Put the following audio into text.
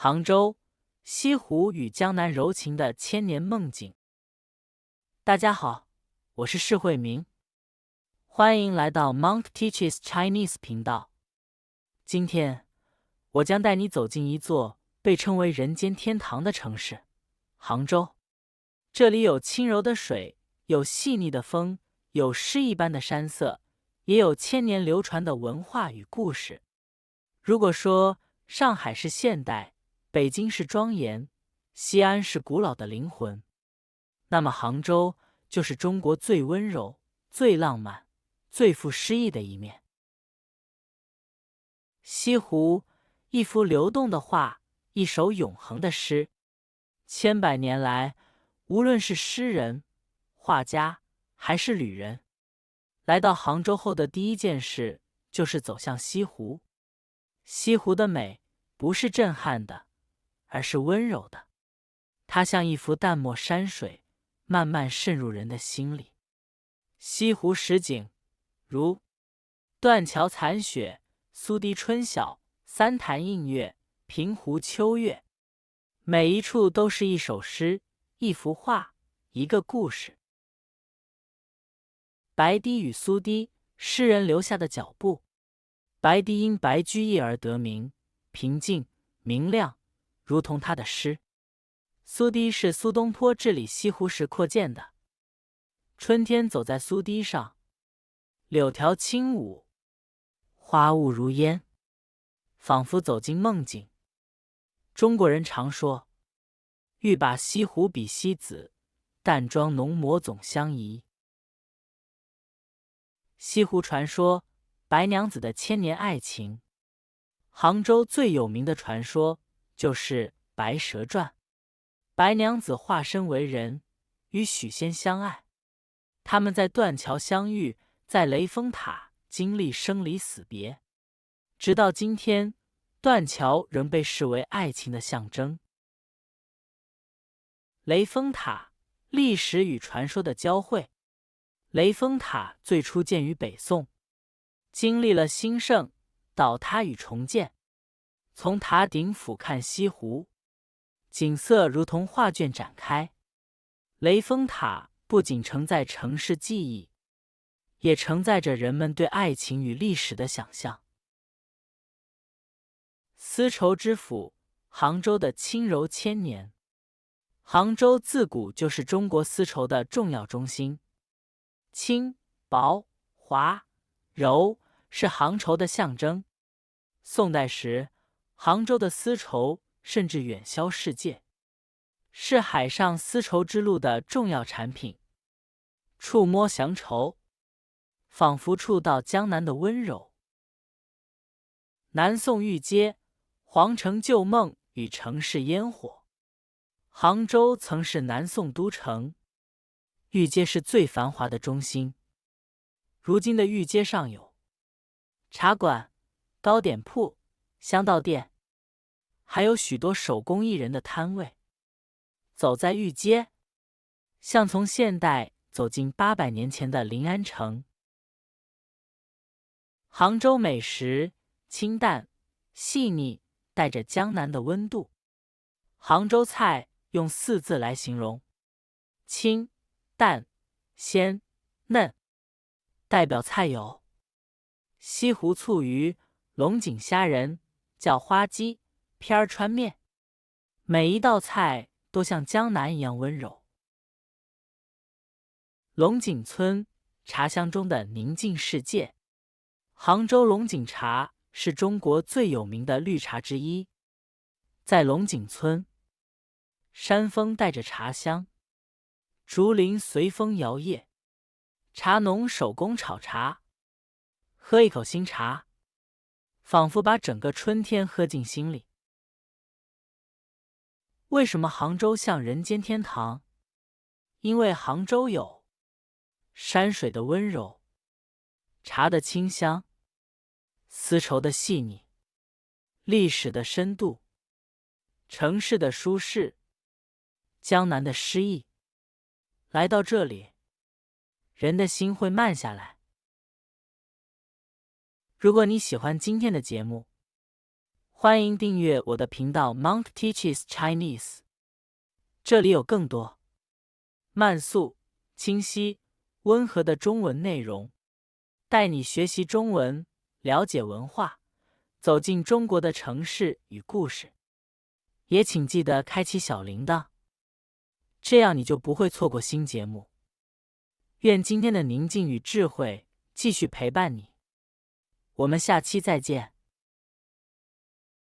杭州、西湖与江南柔情的千年梦境。大家好，我是释慧明，欢迎来到 Monk Teaches Chinese 频道。今天，我将带你走进一座被称为人间天堂的城市——杭州。这里有轻柔的水，有细腻的风，有诗一般的山色，也有千年流传的文化与故事。如果说上海是现代，北京是庄严，西安是古老的灵魂，那么杭州就是中国最温柔、最浪漫、最富诗意的一面。西湖，一幅流动的画，一首永恒的诗。千百年来，无论是诗人、画家还是旅人，来到杭州后的第一件事就是走向西湖。西湖的美不是震撼的，而是温柔的，它像一幅淡墨山水，慢慢渗入人的心里。西湖十景，如断桥残雪、苏堤春晓、三潭映月、平湖秋月，每一处都是一首诗、一幅画、一个故事。白堤与苏堤，诗人留下的脚步。白堤因白居易而得名，平静明亮，如同他的诗。苏堤是苏东坡治理西湖时扩建的。春天走在苏堤上，柳条轻舞，花雾如烟，仿佛走进梦境。中国人常说，欲把西湖比西子，淡妆浓抹总相宜。西湖传说，白娘子的千年爱情。杭州最有名的传说就是《白蛇传》。白娘子化身为人，与许仙相爱。他们在断桥相遇，在雷峰塔经历生离死别。直到今天，断桥仍被视为爱情的象征。雷峰塔，历史与传说的交汇。雷峰塔最初建于北宋，经历了兴盛、倒塌与重建。从塔顶俯瞰西湖，景色如同画卷展开。雷峰塔不仅承载城市记忆，也承载着人们对爱情与历史的想象。丝绸之府，杭州的轻柔千年。杭州自古就是中国丝绸的重要中心。轻、薄、滑、柔是杭绸的象征。宋代时，杭州的丝绸甚至远销世界，是海上丝绸之路的重要产品。触摸祥绸，仿佛触到江南的温柔。南宋御街，皇城旧梦与城市烟火。杭州曾是南宋都城，御街是最繁华的中心。如今的御街上有茶馆、糕点铺、香道店，还有许多手工艺人的摊位。走在御街，像从现代走进800年前的临安城。杭州美食清淡、细腻，带着江南的温度。杭州菜用4字来形容：清、淡、鲜、嫩。代表菜有西湖醋鱼、龙井虾仁、叫花鸡、片儿川面。每一道菜都像江南一样温柔。龙井村，茶香中的宁静世界。杭州龙井茶是中国最有名的绿茶之一。在龙井村，山风带着茶香，竹林随风摇曳，茶农手工炒茶，喝一口新茶，仿佛把整个春天喝进心里。为什么杭州像人间天堂？因为杭州有山水的温柔，茶的清香，丝绸的细腻，历史的深度，城市的舒适，江南的诗意。来到这里，人的心会慢下来。如果你喜欢今天的节目，欢迎订阅我的频道 Monk Teaches Chinese， 这里有更多慢速、清晰、温和的中文内容，带你学习中文，了解文化，走进中国的城市与故事。也请记得开启小铃铛，这样你就不会错过新节目。愿今天的宁静与智慧继续陪伴你。我们下期再见。